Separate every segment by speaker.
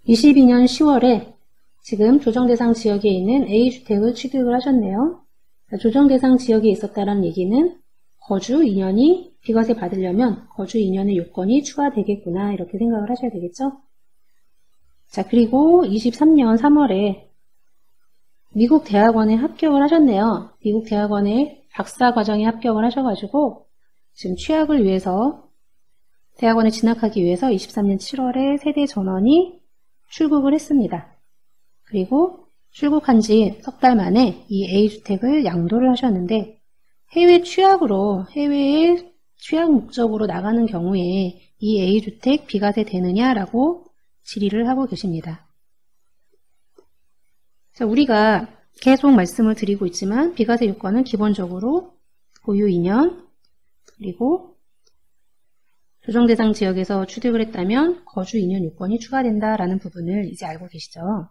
Speaker 1: 22년 10월에 지금 조정대상 지역에 있는 A주택을 취득을 하셨네요. 조정대상 지역에 있었다는 얘기는 거주 2년이 비과세 받으려면 거주 2년의 요건이 추가되겠구나 이렇게 생각을 하셔야 되겠죠. 자, 그리고 23년 3월에 미국 대학원에 합격을 하셨네요. 미국 대학원에 박사 과정에 합격을 하셔가지고 지금 취학을 위해서 대학원에 진학하기 위해서 23년 7월에 세대 전원이 출국을 했습니다. 그리고 출국한 지 석 달 만에 이 A주택을 양도를 하셨는데 해외 취학으로 해외에 취학 목적으로 나가는 경우에 이 A주택 비과세 되느냐라고 질의를 하고 계십니다. 자, 우리가 계속 말씀을 드리고 있지만 비과세 요건은 기본적으로 보유 2년 그리고 조정대상 지역에서 취득을 했다면 거주 2년 요건이 추가된다라는 부분을 이제 알고 계시죠.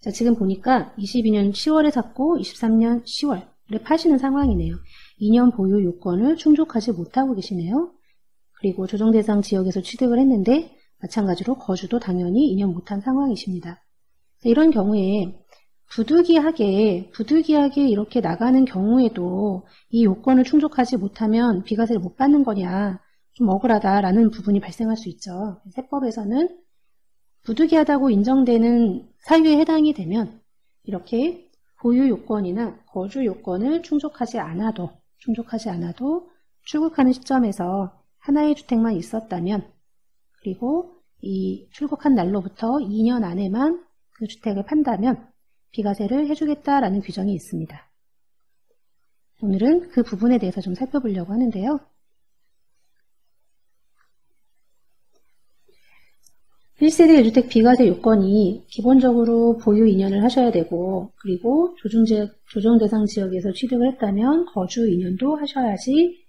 Speaker 1: 자, 지금 보니까 22년 10월에 샀고 23년 10월에 파시는 상황이네요. 2년 보유 요건을 충족하지 못하고 계시네요. 그리고 조정대상 지역에서 취득을 했는데 마찬가지로 거주도 당연히 2년 못한 상황이십니다. 이런 경우에 부득이하게 이렇게 나가는 경우에도 이 요건을 충족하지 못하면 비과세를 못 받는 거냐, 좀 억울하다라는 부분이 발생할 수 있죠. 세법에서는 부득이하다고 인정되는 사유에 해당이 되면 이렇게 보유 요건이나 거주 요건을 충족하지 않아도 출국하는 시점에서 하나의 주택만 있었다면 그리고 이 출국한 날로부터 2년 안에만 그 주택을 판다면 비과세를 해주겠다라는 규정이 있습니다. 오늘은 그 부분에 대해서 좀 살펴보려고 하는데요. 1세대 1주택 비과세 요건이 기본적으로 보유 2년을 하셔야 되고 그리고 조정대상 지역에서 취득을 했다면 거주 2년도 하셔야지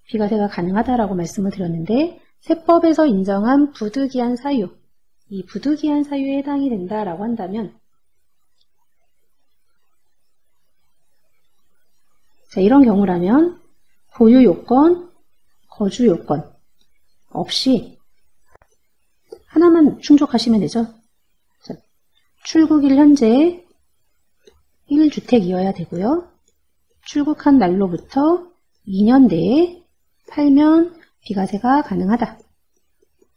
Speaker 1: 비과세가 가능하다라고 말씀을 드렸는데 세법에서 인정한 부득이한 사유, 이 부득이한 사유에 해당이 된다라고 한다면 자, 이런 경우라면 보유 요건, 거주 요건 없이 하나만 충족하시면 되죠. 자, 출국일 현재 1주택이어야 되고요. 출국한 날로부터 2년 내에 팔면 비과세가 가능하다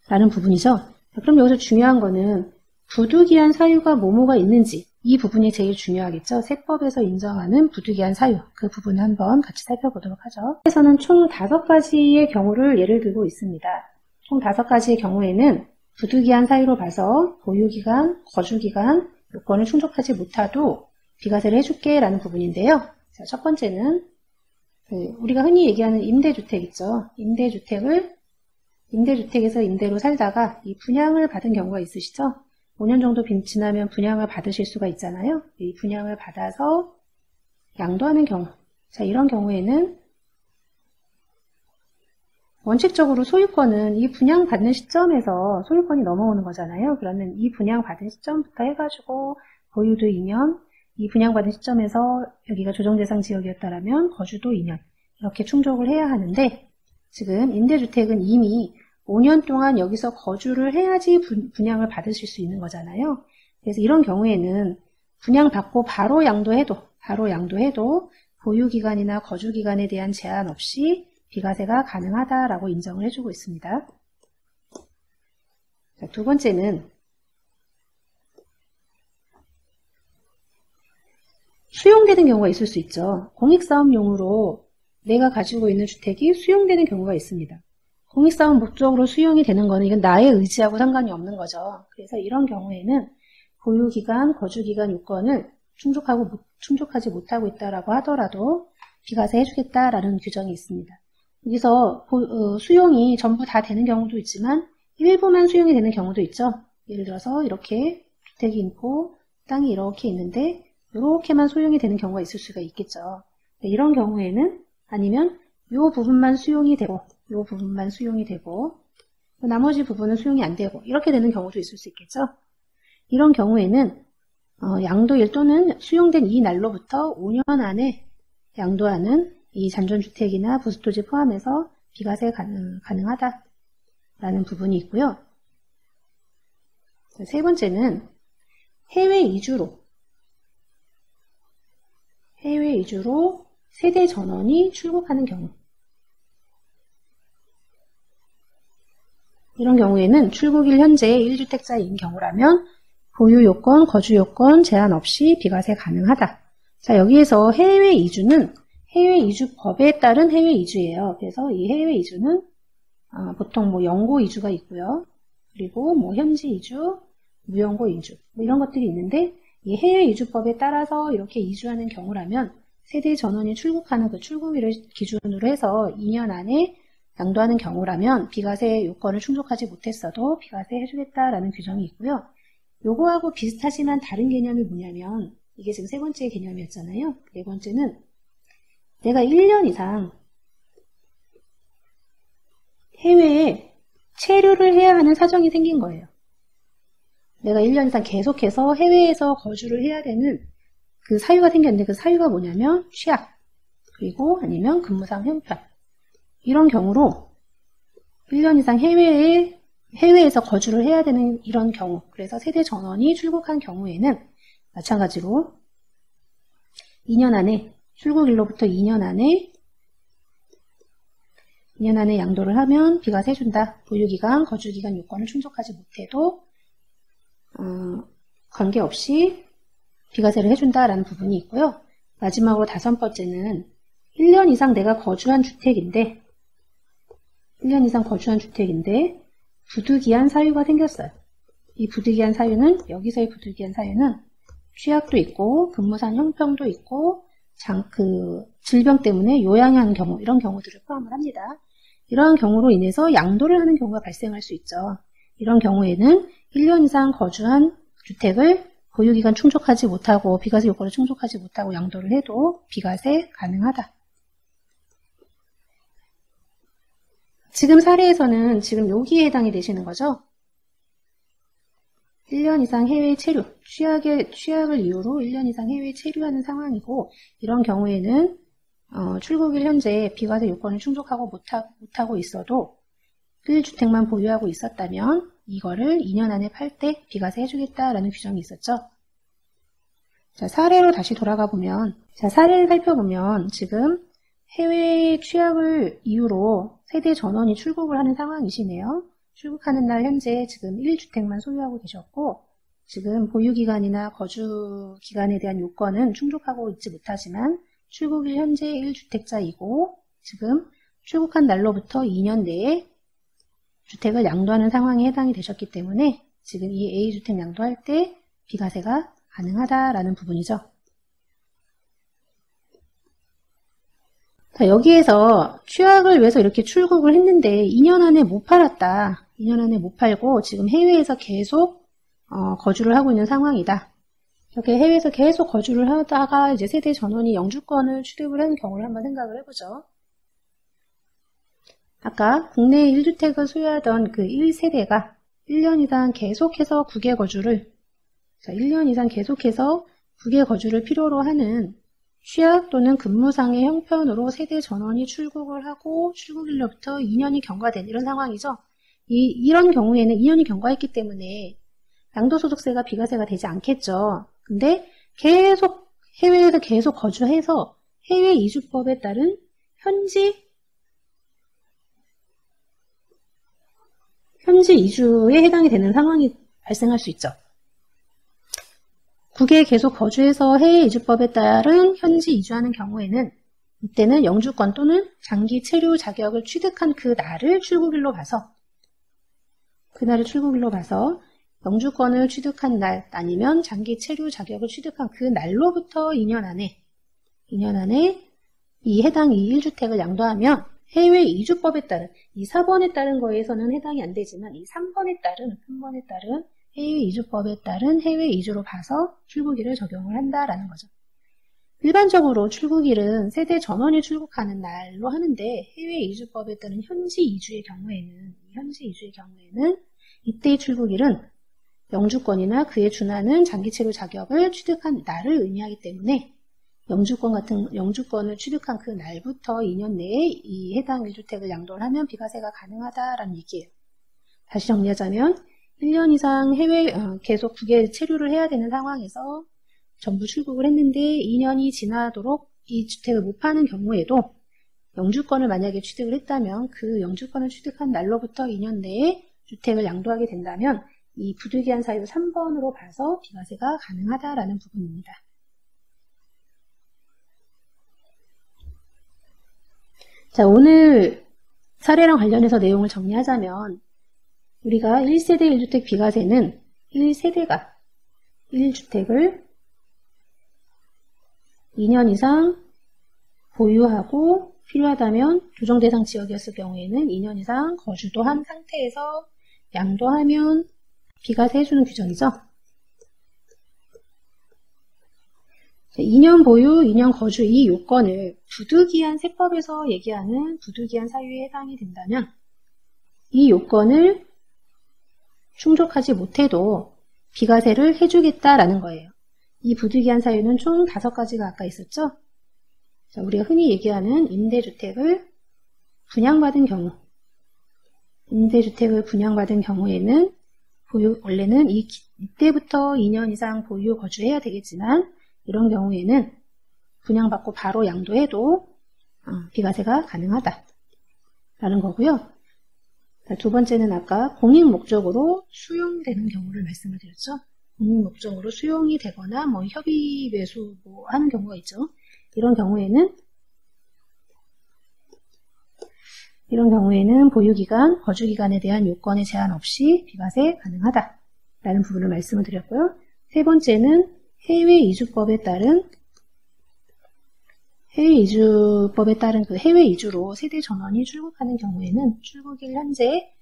Speaker 1: 라는 부분이죠. 자, 그럼 여기서 중요한 거는 부득이한 사유가 뭐뭐가 있는지 이 부분이 제일 중요하겠죠. 세법에서 인정하는 부득이한 사유, 그 부분을 한번 같이 살펴보도록 하죠. 에서는 총 5가지의 경우를 예를 들고 있습니다. 총 5가지의 경우에는 부득이한 사유로 봐서 보유기간, 거주기간, 요건을 충족하지 못하도 비과세를 해줄게 라는 부분인데요. 자, 첫 번째는 우리가 흔히 얘기하는 임대주택 있죠. 임대주택에서 임대로 살다가 이 분양을 받은 경우가 있으시죠. 5년 정도 지나면 분양을 받으실 수가 있잖아요. 이 분양을 받아서 양도하는 경우. 자, 이런 경우에는 원칙적으로 소유권은 이 분양받는 시점에서 소유권이 넘어오는 거잖아요. 그러면 이 분양받은 시점부터 해가지고 보유도 2년, 이 분양받은 시점에서 여기가 조정대상 지역이었다면 거주도 2년 이렇게 충족을 해야 하는데 지금 임대주택은 이미 5년 동안 여기서 거주를 해야지 분양을 받으실 수 있는 거잖아요. 그래서 이런 경우에는 분양받고 바로 양도해도 보유기간이나 거주기간에 대한 제한 없이 비과세가 가능하다라고 인정을 해주고 있습니다. 자, 두 번째는 수용되는 경우가 있을 수 있죠. 공익사업용으로 내가 가지고 있는 주택이 수용되는 경우가 있습니다. 공익사업 목적으로 수용이 되는 거는 이건 나의 의지하고 상관이 없는 거죠. 그래서 이런 경우에는 보유기간, 거주기간 요건을 충족하지 못하고 있다라고 하더라도 비과세 해주겠다라는 규정이 있습니다. 여기서 수용이 전부 다 되는 경우도 있지만 일부만 수용이 되는 경우도 있죠. 예를 들어서 이렇게 주택이 있고 땅이 이렇게 있는데 이렇게만 수용이 되는 경우가 있을 수가 있겠죠. 이런 경우에는 아니면 이 부분만 수용이 되고 나머지 부분은 수용이 안 되고 이렇게 되는 경우도 있을 수 있겠죠. 이런 경우에는 양도일 또는 수용된 이 날로부터 5년 안에 양도하는 이 잔존주택이나 부수토지 포함해서 비과세 가능하다라는 부분이 있고요. 세 번째는 해외 이주로 세대 전원이 출국하는 경우. 이런 경우에는 출국일 현재 1주택자인 경우라면 보유 요건, 거주 요건 제한 없이 비과세 가능하다. 자, 여기에서 해외 이주는 해외 이주법에 따른 해외 이주예요. 그래서 이 해외 이주는 보통 뭐 연고 이주가 있고요. 그리고 뭐 현지 이주, 무연고 이주 뭐 이런 것들이 있는데 이 해외 이주법에 따라서 이렇게 이주하는 경우라면 세대 전원이 출국하는 그 출국일을 기준으로 해서 2년 안에 양도하는 경우라면 비과세 요건을 충족하지 못했어도 비과세 해주겠다라는 규정이 있고요. 요거하고 비슷하지만 다른 개념이 뭐냐면 이게 지금 세 번째 개념이었잖아요. 네 번째는 내가 1년 이상 해외에 체류를 해야 하는 사정이 생긴 거예요. 내가 1년 이상 계속해서 해외에서 거주를 해야 되는 그 사유가 생겼는데 그 사유가 뭐냐면 취약, 그리고 아니면 근무상 형편. 이런 경우로 1년 이상 해외에서 거주를 해야 되는 이런 경우, 그래서 세대 전원이 출국한 경우에는 마찬가지로 2년 안에, 출국일로부터 2년 안에 양도를 하면 비과세 해준다. 보유기간, 거주기간 요건을 충족하지 못해도 관계없이 비과세를 해준다라는 부분이 있고요. 마지막으로 다섯 번째는 1년 이상 내가 거주한 주택인데 1년 이상 거주한 주택인데 부득이한 사유가 생겼어요. 이 부득이한 사유는 여기서의 부득이한 사유는 취약도 있고 근무상 형평도 있고 질병 때문에 요양하는 경우 이런 경우들을 포함을 합니다. 이러한 경우로 인해서 양도를 하는 경우가 발생할 수 있죠. 이런 경우에는 1년 이상 거주한 주택을 보유기간 충족하지 못하고 비과세 요건을 충족하지 못하고 양도를 해도 비과세 가능하다. 지금 사례에서는 지금 여기에 해당이 되시는 거죠. 1년 이상 해외 체류, 취약을 이유로 1년 이상 해외 체류하는 상황이고 이런 경우에는 출국일 현재 비과세 요건을 충족하고 못하고 있어도 1주택만 보유하고 있었다면 이거를 2년 안에 팔 때 비과세 해주겠다라는 규정이 있었죠. 자, 사례로 다시 돌아가 보면, 자, 사례를 살펴보면 지금 해외 취약을 이유로 세대 전원이 출국을 하는 상황이시네요. 출국하는 날 현재 지금 1주택만 소유하고 계셨고 지금 보유기간이나 거주기간에 대한 요건은 충족하고 있지 못하지만 출국일 현재 1주택자이고 지금 출국한 날로부터 2년 내에 주택을 양도하는 상황에 해당이 되셨기 때문에 지금 이 A주택 양도할 때 비과세가 가능하다라는 부분이죠. 자, 여기에서 취약을 위해서 이렇게 출국을 했는데 2년 안에 못 팔았다. 2년 안에 못 팔고 지금 해외에서 계속 거주를 하고 있는 상황이다. 이렇게 해외에서 계속 거주를 하다가 이제 세대 전원이 영주권을 취득을 하는 경우를 한번 생각을 해보죠. 아까 국내에 1주택을 소유하던 그 1세대가 1년 이상 계속해서 국외 거주를 1년 이상 계속해서 국외 거주를 필요로 하는 취약 또는 근무상의 형편으로 세대 전원이 출국을 하고 출국일로부터 2년이 경과된 이런 상황이죠. 이런 경우에는 2년이 경과했기 때문에 양도소득세가 비과세가 되지 않겠죠. 근데 계속 해외에서 계속 거주해서 해외 이주법에 따른 현지 이주에 해당이 되는 상황이 발생할 수 있죠. 국외에 계속 거주해서 해외 이주법에 따른 현지 이주하는 경우에는 이때는 영주권 또는 장기 체류 자격을 취득한 그날을 출국일로 봐서 영주권을 취득한 날 아니면 장기 체류 자격을 취득한 그 날로부터 2년 안에 이 해당 1주택을 양도하면 해외 이주법에 따른 이 4번에 따른 거에서는 해당이 안 되지만 이 3번에 따른 해외 이주법에 따른 해외 이주로 봐서 출국일을 적용을 한다라는 거죠. 일반적으로 출국일은 세대 전원이 출국하는 날로 하는데 해외 이주법에 따른 현지 이주의 경우에는 이때의 출국일은 영주권이나 그에 준하는 장기 체류 자격을 취득한 날을 의미하기 때문에 영주권을 취득한 그 날부터 2년 내에 이 해당 1주택을 양도를 하면 비과세가 가능하다라는 얘기예요. 다시 정리하자면 1년 이상 해외 계속 국외 체류를 해야 되는 상황에서 전부 출국을 했는데 2년이 지나도록 이 주택을 못 파는 경우에도 영주권을 만약에 취득을 했다면 그 영주권을 취득한 날로부터 2년 내에 주택을 양도하게 된다면 이 부득이한 사유 3번으로 봐서 비과세가 가능하다라는 부분입니다. 자, 오늘 사례랑 관련해서 내용을 정리하자면 우리가 1세대 1주택 비과세는 1세대가 1주택을 2년 이상 보유하고 필요하다면 조정대상 지역이었을 경우에는 2년 이상 거주도 한 상태에서 양도하면 비과세 해주는 규정이죠. 2년 보유, 2년 거주 이 요건을 부득이한 세법에서 얘기하는 부득이한 사유에 해당이 된다면 이 요건을 충족하지 못해도 비과세를 해주겠다라는 거예요. 이 부득이한 사유는 총 5가지가 아까 있었죠? 자, 우리가 흔히 얘기하는 임대주택을 분양받은 경우, 임대주택을 분양받은 경우에는 원래는 이때부터 2년 이상 보유 거주해야 되겠지만 이런 경우에는 분양받고 바로 양도해도 비과세가 가능하다라는 거고요. 자, 두 번째는 아까 공익 목적으로 수용되는 경우를 말씀을 드렸죠. 공익 목적으로 수용이 되거나 뭐 협의 매수 뭐 하는 경우가 있죠. 이런 경우에는 보유기간, 거주기간에 대한 요건의 제한 없이 비과세 가능하다라는 부분을 말씀을 드렸고요. 세 번째는 해외 이주법에 따른 그 해외 이주로 세대 전원이 출국하는 경우에는 출국일 현재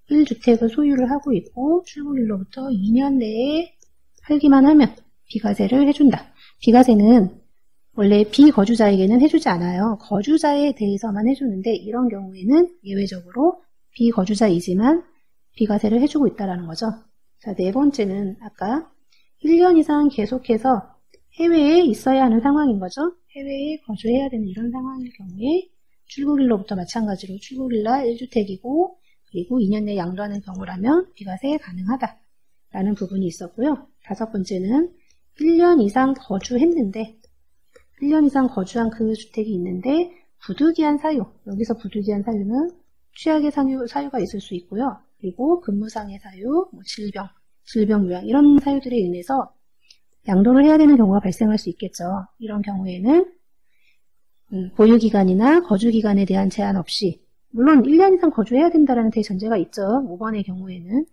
Speaker 1: 1주택을 소유를 하고 있고 출국일로부터 2년 내에 팔기만 하면 비과세를 해준다. 비과세는 원래 비거주자에게는 해주지 않아요. 거주자에 대해서만 해주는데 이런 경우에는 예외적으로 비거주자이지만 비과세를 해주고 있다는 거죠. 자, 네 번째는 아까 1년 이상 계속해서 해외에 있어야 하는 상황인 거죠. 해외에 거주해야 되는 이런 상황일 경우에 출국일로부터 마찬가지로 출국일날 1주택이고 그리고 2년 내에 양도하는 경우라면 비과세 가능하다라는 부분이 있었고요. 다섯 번째는 1년 이상 거주했는데 1년 이상 거주한 그 주택이 있는데 부득이한 사유, 여기서 부득이한 사유는 취약의 사유가 있을 수 있고요. 그리고 근무상의 사유, 뭐 질병 요양 이런 사유들에 인해서 양도를 해야 되는 경우가 발생할 수 있겠죠. 이런 경우에는 보유기간이나 거주기간에 대한 제한 없이 물론 1년 이상 거주해야 된다는 대전제가 있죠. 5번의 경우에는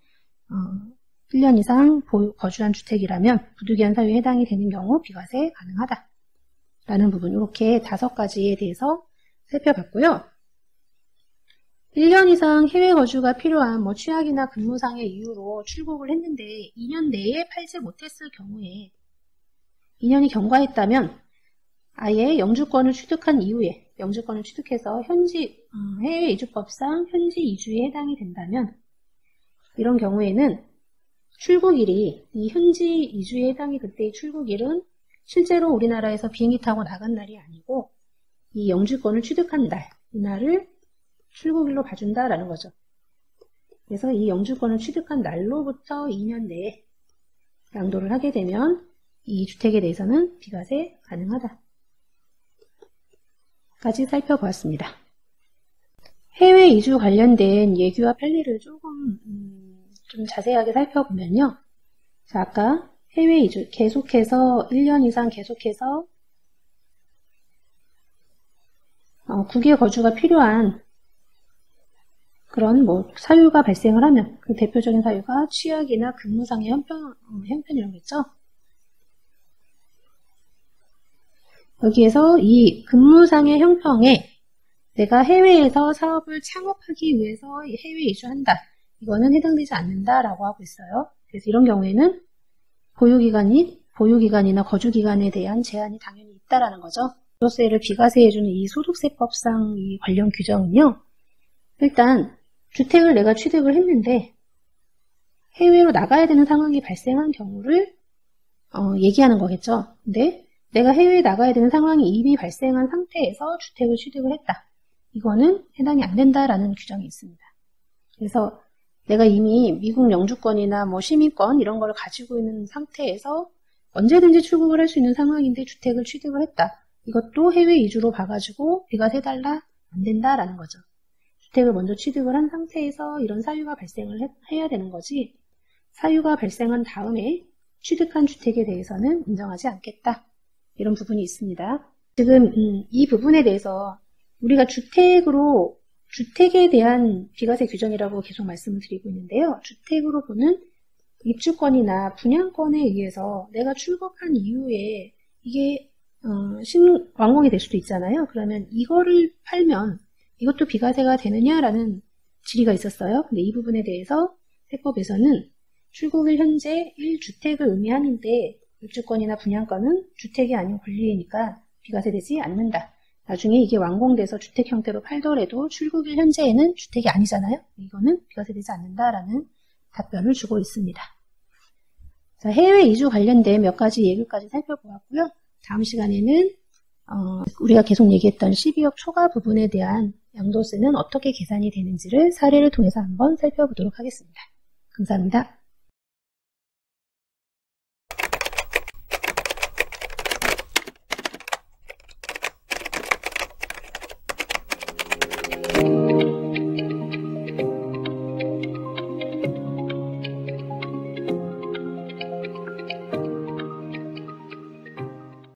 Speaker 1: 1년 이상 거주한 주택이라면 부득이한 사유에 해당이 되는 경우 비과세 가능하다라는 부분 이렇게 5가지에 대해서 살펴봤고요. 1년 이상 해외 거주가 필요한 뭐 취약이나 근무상의 이유로 출국을 했는데 2년 내에 팔지 못했을 경우에 2년이 경과했다면 아예 영주권을 취득한 이후에 영주권을 취득해서 현지 해외 이주법상 현지 이주에 해당이 된다면 이런 경우에는 출국일이 이 현지 이주에 해당이 그때의 출국일은 실제로 우리나라에서 비행기 타고 나간 날이 아니고 이 영주권을 취득한 날, 이날을 출국일로 봐준다라는 거죠. 그래서 이 영주권을 취득한 날로부터 2년 내에 양도를 하게 되면 이 주택에 대해서는 비과세 가능하다. 까지 살펴보았습니다. 해외 이주 관련된 예규와 판례를 조금 좀 자세하게 살펴보면요. 자, 아까 해외 이주 계속해서 1년 이상 계속해서 국외 거주가 필요한 그런 뭐 사유가 발생을 하면 그 대표적인 사유가 취약이나 근무상의 형편이라겠죠. 여기에서 이 근무상의 형평에 내가 해외에서 사업을 창업하기 위해서 해외 이주한다. 이거는 해당되지 않는다라고 하고 있어요. 그래서 이런 경우에는 보유기간이나 거주기간에 대한 제한이 당연히 있다라는 거죠. 소득세를 비과세해주는 이 소득세법상 이 관련 규정은요. 일단 주택을 내가 취득을 했는데 해외로 나가야 되는 상황이 발생한 경우를 얘기하는 거겠죠. 근데 내가 해외에 나가야 되는 상황이 이미 발생한 상태에서 주택을 취득을 했다. 이거는 해당이 안 된다라는 규정이 있습니다. 그래서 내가 이미 미국 영주권이나 뭐 시민권 이런 걸 가지고 있는 상태에서 언제든지 출국을 할 수 있는 상황인데 주택을 취득을 했다. 이것도 해외 이주로 봐가지고 비과세 해달라? 안 된다라는 거죠. 주택을 먼저 취득을 한 상태에서 이런 사유가 발생을 해야 되는 거지, 사유가 발생한 다음에 취득한 주택에 대해서는 인정하지 않겠다. 이런 부분이 있습니다. 지금 이 부분에 대해서 우리가 주택에 대한 비과세 규정이라고 계속 말씀을 드리고 있는데요. 주택으로 보는 입주권이나 분양권에 의해서 내가 출국한 이후에 이게 완공이 될 수도 있잖아요. 그러면 이거를 팔면 이것도 비과세가 되느냐라는 질의가 있었어요. 근데 이 부분에 대해서 세법에서는 출국일 현재 1주택을 의미하는데 입주권이나 분양권은 주택이 아닌 권리이니까 비과세되지 않는다. 나중에 이게 완공돼서 주택 형태로 팔더라도 출국일 현재에는 주택이 아니잖아요. 이거는 비과세되지 않는다라는 답변을 주고 있습니다. 자, 해외 이주 관련된 몇 가지 예규까지 살펴보았고요. 다음 시간에는 우리가 계속 얘기했던 12억 초과 부분에 대한 양도세는 어떻게 계산이 되는지를 사례를 통해서 한번 살펴보도록 하겠습니다. 감사합니다.